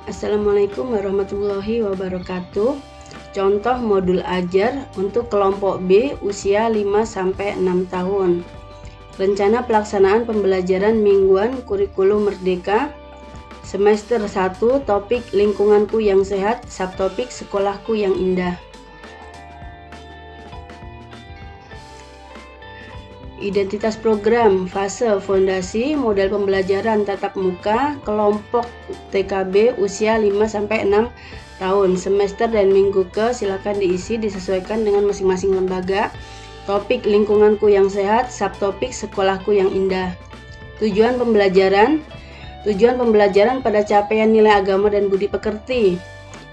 Assalamualaikum warahmatullahi wabarakatuh. Contoh modul ajar untuk kelompok B usia 5-6 tahun. Rencana pelaksanaan pembelajaran mingguan kurikulum merdeka semester 1, topik lingkunganku yang sehat, subtopik sekolahku yang indah. Identitas program, fase fondasi, model pembelajaran tatap muka, kelompok TKB usia 5-6 tahun, semester dan minggu ke silakan diisi disesuaikan dengan masing-masing lembaga. Topik lingkunganku yang sehat, subtopik sekolahku yang indah. Tujuan pembelajaran pada capaian nilai agama dan budi pekerti,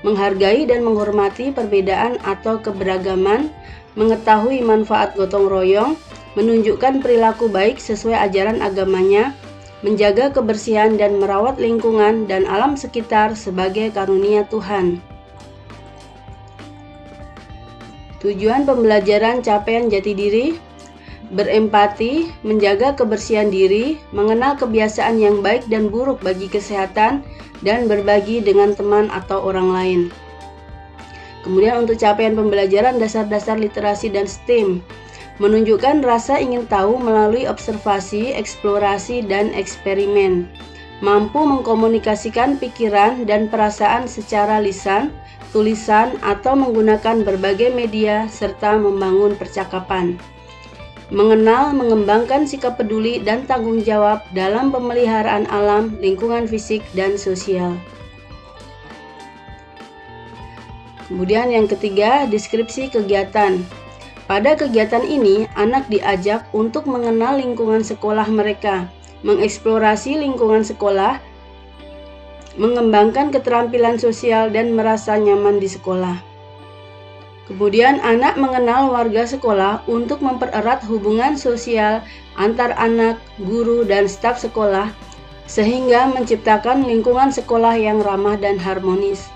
menghargai dan menghormati perbedaan atau keberagaman, mengetahui manfaat gotong royong, menunjukkan perilaku baik sesuai ajaran agamanya, menjaga kebersihan dan merawat lingkungan dan alam sekitar sebagai karunia Tuhan. Tujuan pembelajaran capaian jati diri, berempati, menjaga kebersihan diri, mengenal kebiasaan yang baik dan buruk bagi kesehatan, dan berbagi dengan teman atau orang lain. Kemudian untuk capaian pembelajaran dasar-dasar literasi dan STEM, menunjukkan rasa ingin tahu melalui observasi, eksplorasi, dan eksperimen. Mampu mengkomunikasikan pikiran dan perasaan secara lisan, tulisan, atau menggunakan berbagai media, serta membangun percakapan. Mengenal, mengembangkan sikap peduli dan tanggung jawab dalam pemeliharaan alam, lingkungan fisik, dan sosial. Kemudian yang ketiga, deskripsi kegiatan. Pada kegiatan ini, anak diajak untuk mengenal lingkungan sekolah mereka, mengeksplorasi lingkungan sekolah, mengembangkan keterampilan sosial, dan merasa nyaman di sekolah. Kemudian, anak mengenal warga sekolah untuk mempererat hubungan sosial antar anak, guru, dan staf sekolah, sehingga menciptakan lingkungan sekolah yang ramah dan harmonis.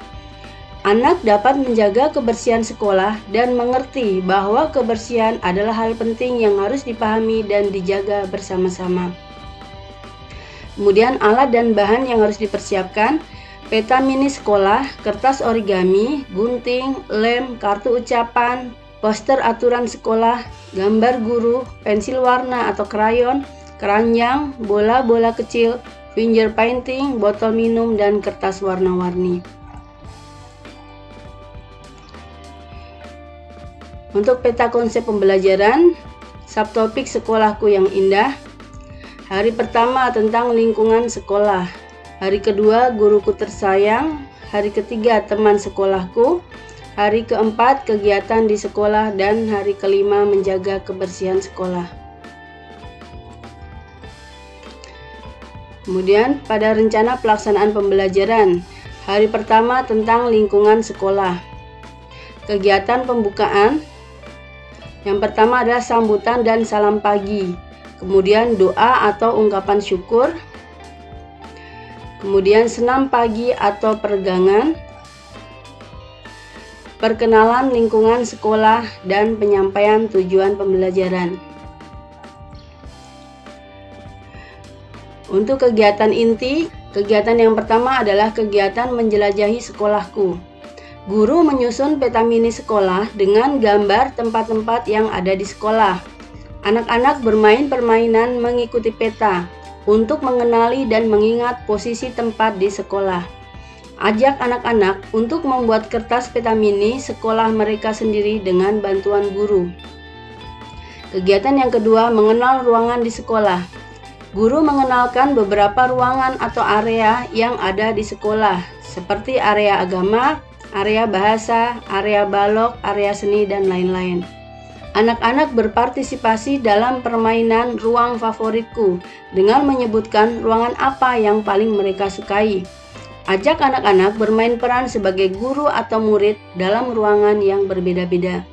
Anak dapat menjaga kebersihan sekolah dan mengerti bahwa kebersihan adalah hal penting yang harus dipahami dan dijaga bersama-sama. Kemudian alat dan bahan yang harus dipersiapkan, peta mini sekolah, kertas origami, gunting, lem, kartu ucapan, poster aturan sekolah, gambar guru, pensil warna atau krayon, keranjang, bola-bola kecil, finger painting, botol minum, dan kertas warna-warni. Untuk peta konsep pembelajaran, subtopik sekolahku yang indah. Hari pertama tentang lingkungan sekolah. Hari kedua guruku tersayang. Hari ketiga teman sekolahku. Hari keempat kegiatan di sekolah. Dan hari kelima menjaga kebersihan sekolah. Kemudian pada rencana pelaksanaan pembelajaran. Hari pertama tentang lingkungan sekolah. Kegiatan pembukaan. Yang pertama adalah sambutan dan salam pagi, kemudian doa atau ungkapan syukur, kemudian senam pagi atau peregangan, perkenalan lingkungan sekolah, dan penyampaian tujuan pembelajaran. Untuk kegiatan inti, kegiatan yang pertama adalah kegiatan menjelajahi sekolahku. Guru menyusun peta mini sekolah dengan gambar tempat-tempat yang ada di sekolah. Anak-anak bermain permainan mengikuti peta untuk mengenali dan mengingat posisi tempat di sekolah. Ajak anak-anak untuk membuat kertas peta mini sekolah mereka sendiri dengan bantuan guru. Kegiatan yang kedua, mengenal ruangan di sekolah. Guru mengenalkan beberapa ruangan atau area yang ada di sekolah, seperti area agama, area bahasa, area balok, area seni, dan lain-lain. Anak-anak berpartisipasi dalam permainan ruang favoritku dengan menyebutkan ruangan apa yang paling mereka sukai. Ajak anak-anak bermain peran sebagai guru atau murid dalam ruangan yang berbeda-beda.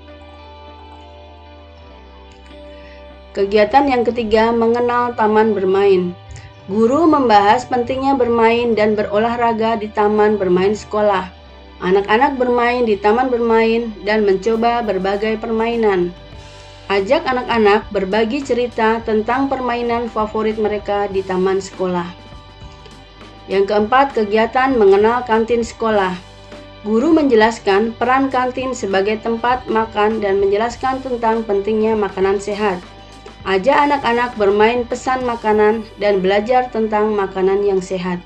Kegiatan yang ketiga, mengenal taman bermain. Guru membahas pentingnya bermain dan berolahraga di taman bermain sekolah. Anak-anak bermain di taman bermain dan mencoba berbagai permainan. Ajak anak-anak berbagi cerita tentang permainan favorit mereka di taman sekolah. Yang keempat, kegiatan mengenal kantin sekolah. Guru menjelaskan peran kantin sebagai tempat makan dan menjelaskan tentang pentingnya makanan sehat. Ajak anak-anak bermain pesan makanan dan belajar tentang makanan yang sehat.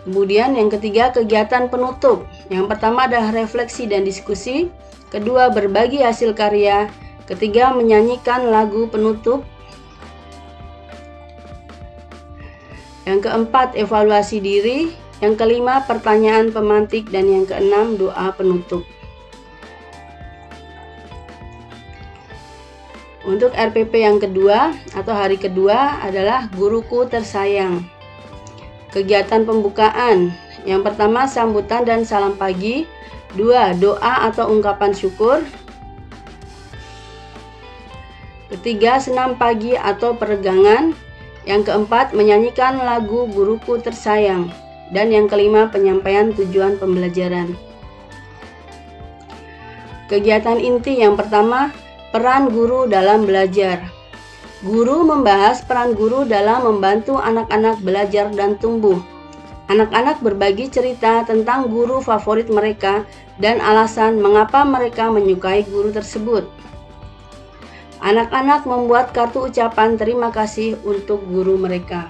Kemudian yang ketiga, kegiatan penutup. Yang pertama adalah refleksi dan diskusi. Kedua, berbagi hasil karya. Ketiga, menyanyikan lagu penutup. Yang keempat, evaluasi diri. Yang kelima, pertanyaan pemantik. Dan yang keenam, doa penutup. Untuk RPP yang kedua atau hari kedua adalah guruku tersayang. Kegiatan pembukaan. Yang pertama, sambutan dan salam pagi. Dua, doa atau ungkapan syukur. Ketiga, senam pagi atau peregangan. Yang keempat, menyanyikan lagu guruku tersayang. Dan yang kelima, penyampaian tujuan pembelajaran. Kegiatan inti yang pertama, peran guru dalam belajar. Guru membahas peran guru dalam membantu anak-anak belajar dan tumbuh. Anak-anak berbagi cerita tentang guru favorit mereka dan alasan mengapa mereka menyukai guru tersebut. Anak-anak membuat kartu ucapan terima kasih untuk guru mereka.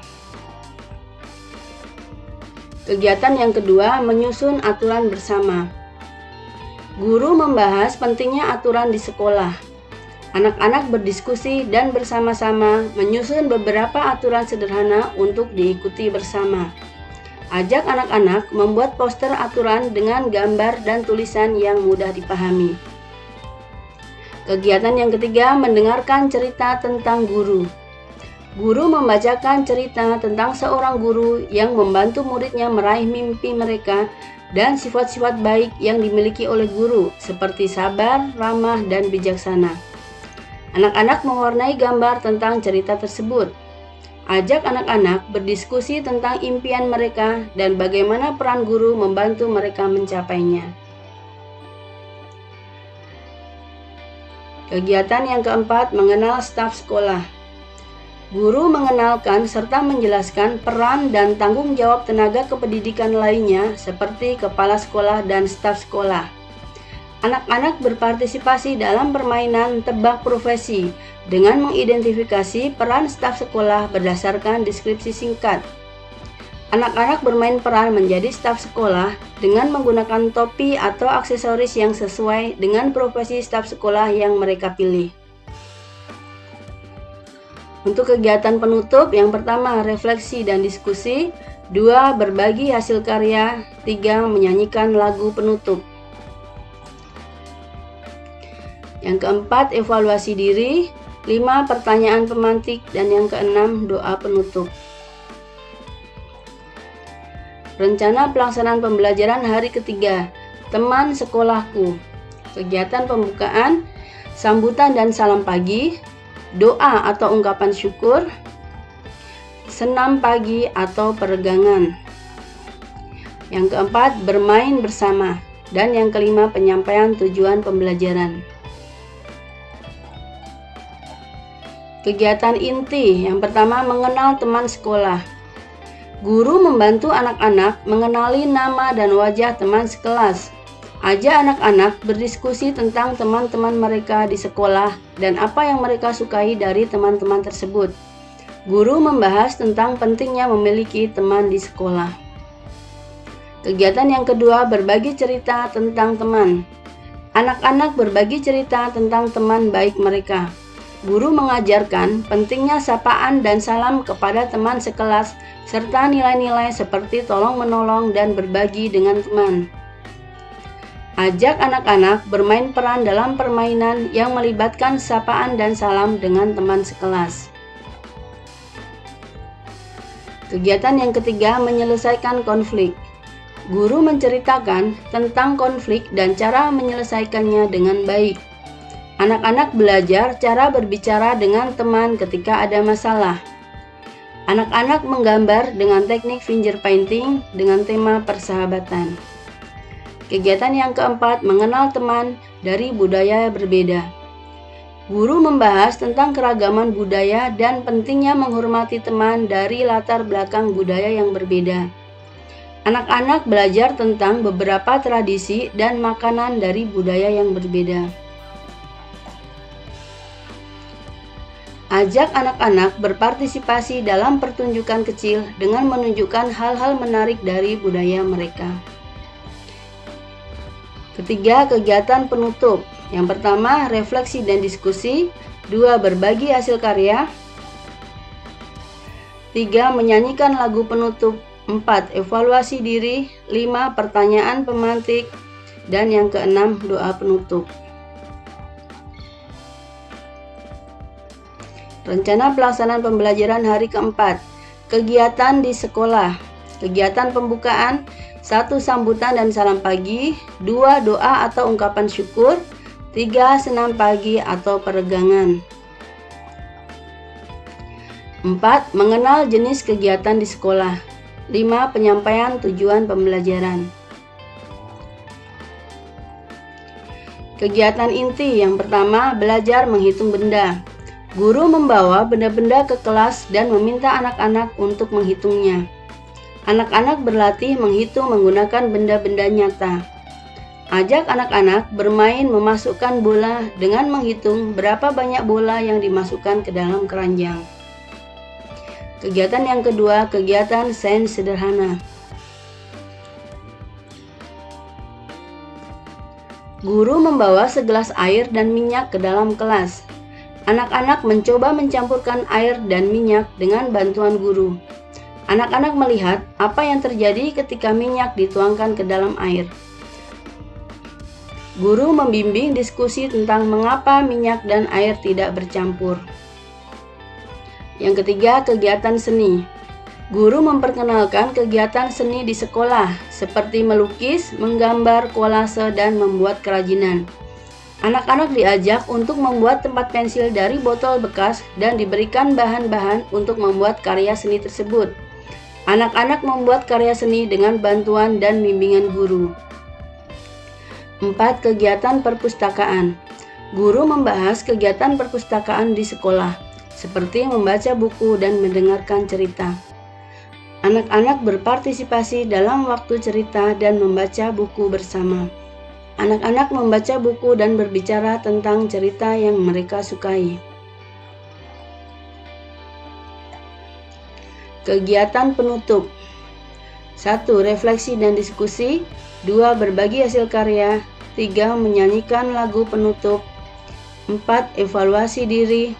Kegiatan yang kedua, menyusun aturan bersama. Guru membahas pentingnya aturan di sekolah. Anak-anak berdiskusi dan bersama-sama menyusun beberapa aturan sederhana untuk diikuti bersama. Ajak anak-anak membuat poster aturan dengan gambar dan tulisan yang mudah dipahami. Kegiatan yang ketiga, mendengarkan cerita tentang guru. Guru membacakan cerita tentang seorang guru yang membantu muridnya meraih mimpi mereka dan sifat-sifat baik yang dimiliki oleh guru seperti sabar, ramah, dan bijaksana. Anak-anak mewarnai gambar tentang cerita tersebut. Ajak anak-anak berdiskusi tentang impian mereka dan bagaimana peran guru membantu mereka mencapainya. Kegiatan yang keempat, mengenal staf sekolah. Guru mengenalkan serta menjelaskan peran dan tanggung jawab tenaga kependidikan lainnya seperti kepala sekolah dan staf sekolah. Anak-anak berpartisipasi dalam permainan tebak profesi dengan mengidentifikasi peran staf sekolah berdasarkan deskripsi singkat. Anak-anak bermain peran menjadi staf sekolah dengan menggunakan topi atau aksesoris yang sesuai dengan profesi staf sekolah yang mereka pilih. Untuk kegiatan penutup, yang pertama, refleksi dan diskusi. Dua, berbagi hasil karya. Tiga, menyanyikan lagu penutup. Yang keempat, evaluasi diri. 5, pertanyaan pemantik. Dan yang keenam, doa penutup. Rencana pelaksanaan pembelajaran hari ketiga. Teman sekolahku. Kegiatan pembukaan, sambutan dan salam pagi. Doa atau ungkapan syukur. Senam pagi atau peregangan. Yang keempat, bermain bersama. Dan yang kelima, penyampaian tujuan pembelajaran. Kegiatan inti yang pertama, mengenal teman sekolah. Guru membantu anak-anak mengenali nama dan wajah teman sekelas. Ajak anak-anak berdiskusi tentang teman-teman mereka di sekolah dan apa yang mereka sukai dari teman-teman tersebut. Guru membahas tentang pentingnya memiliki teman di sekolah. Kegiatan yang kedua, berbagi cerita tentang teman. Anak-anak berbagi cerita tentang teman baik mereka. Guru mengajarkan pentingnya sapaan dan salam kepada teman sekelas, serta nilai-nilai seperti tolong-menolong dan berbagi dengan teman. Ajak anak-anak bermain peran dalam permainan yang melibatkan sapaan dan salam dengan teman sekelas. Kegiatan yang ketiga, menyelesaikan konflik. Guru menceritakan tentang konflik dan cara menyelesaikannya dengan baik. Anak-anak belajar cara berbicara dengan teman ketika ada masalah. Anak-anak menggambar dengan teknik finger painting dengan tema persahabatan. Kegiatan yang keempat, mengenal teman dari budaya berbeda. Guru membahas tentang keragaman budaya dan pentingnya menghormati teman dari latar belakang budaya yang berbeda. Anak-anak belajar tentang beberapa tradisi dan makanan dari budaya yang berbeda. Ajak anak-anak berpartisipasi dalam pertunjukan kecil dengan menunjukkan hal-hal menarik dari budaya mereka. Ketiga, kegiatan penutup. Yang pertama, refleksi dan diskusi. 2, berbagi hasil karya. 3, menyanyikan lagu penutup. 4, evaluasi diri. 5, pertanyaan pemantik. Dan yang keenam, doa penutup. Rencana pelaksanaan pembelajaran hari keempat. Kegiatan di sekolah. Kegiatan pembukaan. 1, sambutan dan salam pagi. 2, doa atau ungkapan syukur. 3, senam pagi atau peregangan. 4, mengenal jenis kegiatan di sekolah. 5, penyampaian tujuan pembelajaran. Kegiatan inti yang pertama, belajar menghitung benda. Guru membawa benda-benda ke kelas dan meminta anak-anak untuk menghitungnya. Anak-anak berlatih menghitung menggunakan benda-benda nyata. Ajak anak-anak bermain memasukkan bola dengan menghitung berapa banyak bola yang dimasukkan ke dalam keranjang. Kegiatan yang kedua, kegiatan sains sederhana. Guru membawa segelas air dan minyak ke dalam kelas. Anak-anak mencoba mencampurkan air dan minyak dengan bantuan guru. Anak-anak melihat apa yang terjadi ketika minyak dituangkan ke dalam air. Guru membimbing diskusi tentang mengapa minyak dan air tidak bercampur. Yang ketiga, kegiatan seni. Guru memperkenalkan kegiatan seni di sekolah, seperti melukis, menggambar, kolase, dan membuat kerajinan. Anak-anak diajak untuk membuat tempat pensil dari botol bekas dan diberikan bahan-bahan untuk membuat karya seni tersebut. Anak-anak membuat karya seni dengan bantuan dan bimbingan guru. 4, kegiatan perpustakaan. Guru membahas kegiatan perpustakaan di sekolah, seperti membaca buku dan mendengarkan cerita. Anak-anak berpartisipasi dalam waktu cerita dan membaca buku bersama. Anak-anak membaca buku dan berbicara tentang cerita yang mereka sukai. Kegiatan penutup. 1, refleksi dan diskusi. 2, berbagi hasil karya. 3, menyanyikan lagu penutup. 4, evaluasi diri.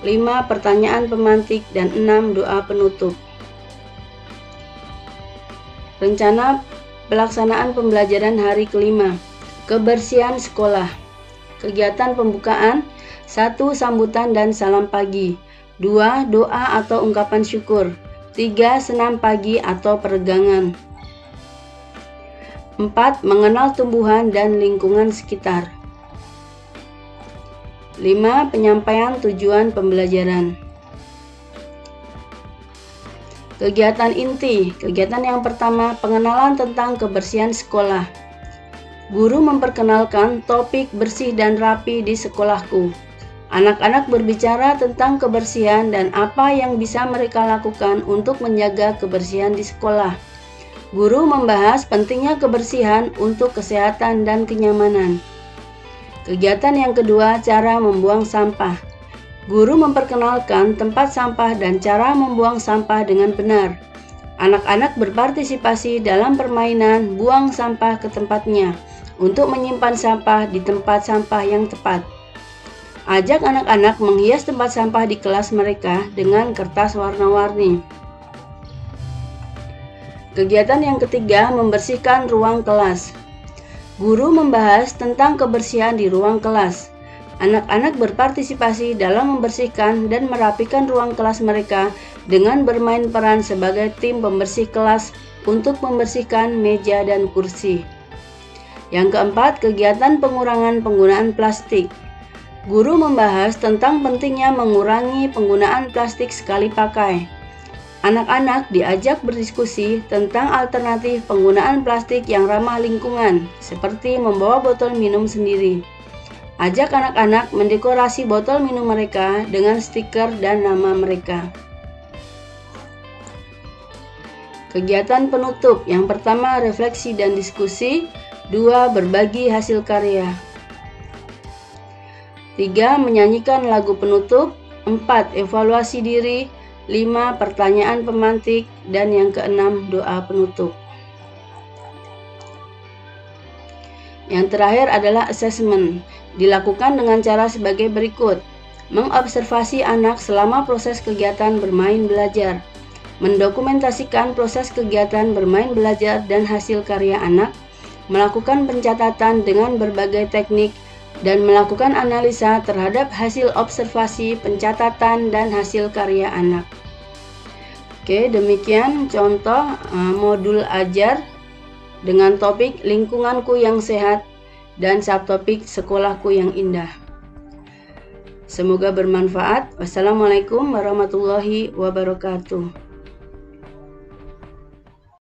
5, pertanyaan pemantik. Dan 6, doa penutup. Rencana pelaksanaan pembelajaran hari kelima. Kebersihan sekolah. Kegiatan pembukaan. 1, sambutan dan salam pagi. 2, doa atau ungkapan syukur. 3, senam pagi atau peregangan. 4, mengenal tumbuhan dan lingkungan sekitar. 5, penyampaian tujuan pembelajaran. Kegiatan inti. Kegiatan yang pertama, pengenalan tentang kebersihan sekolah. Guru memperkenalkan topik bersih dan rapi di sekolahku. Anak-anak berbicara tentang kebersihan dan apa yang bisa mereka lakukan untuk menjaga kebersihan di sekolah. Guru membahas pentingnya kebersihan untuk kesehatan dan kenyamanan. Kegiatan yang kedua, cara membuang sampah. Guru memperkenalkan tempat sampah dan cara membuang sampah dengan benar. Anak-anak berpartisipasi dalam permainan buang sampah ke tempatnya untuk menyimpan sampah di tempat sampah yang tepat. Ajak anak-anak menghias tempat sampah di kelas mereka dengan kertas warna-warni. Kegiatan yang ketiga, membersihkan ruang kelas. Guru membahas tentang kebersihan di ruang kelas. Anak-anak berpartisipasi dalam membersihkan dan merapikan ruang kelas mereka dengan bermain peran sebagai tim pembersih kelas untuk membersihkan meja dan kursi. Yang keempat, kegiatan pengurangan penggunaan plastik. Guru membahas tentang pentingnya mengurangi penggunaan plastik sekali pakai. Anak-anak diajak berdiskusi tentang alternatif penggunaan plastik yang ramah lingkungan, seperti membawa botol minum sendiri. Ajak anak-anak mendekorasi botol minum mereka dengan stiker dan nama mereka. Kegiatan penutup. Yang pertama, refleksi dan diskusi. 2. Berbagi hasil karya. 3. Menyanyikan lagu penutup. 4. Evaluasi diri. 5. Pertanyaan pemantik. Dan yang keenam, doa penutup. Yang terakhir adalah assessment. Dilakukan dengan cara sebagai berikut. Mengobservasi anak selama proses kegiatan bermain belajar. Mendokumentasikan proses kegiatan bermain belajar dan hasil karya anak. Melakukan pencatatan dengan berbagai teknik dan melakukan analisa terhadap hasil observasi, pencatatan, dan hasil karya anak. Oke, demikian contoh modul ajar dengan topik lingkunganku yang sehat dan subtopik sekolahku yang indah. Semoga bermanfaat. Wassalamualaikum warahmatullahi wabarakatuh.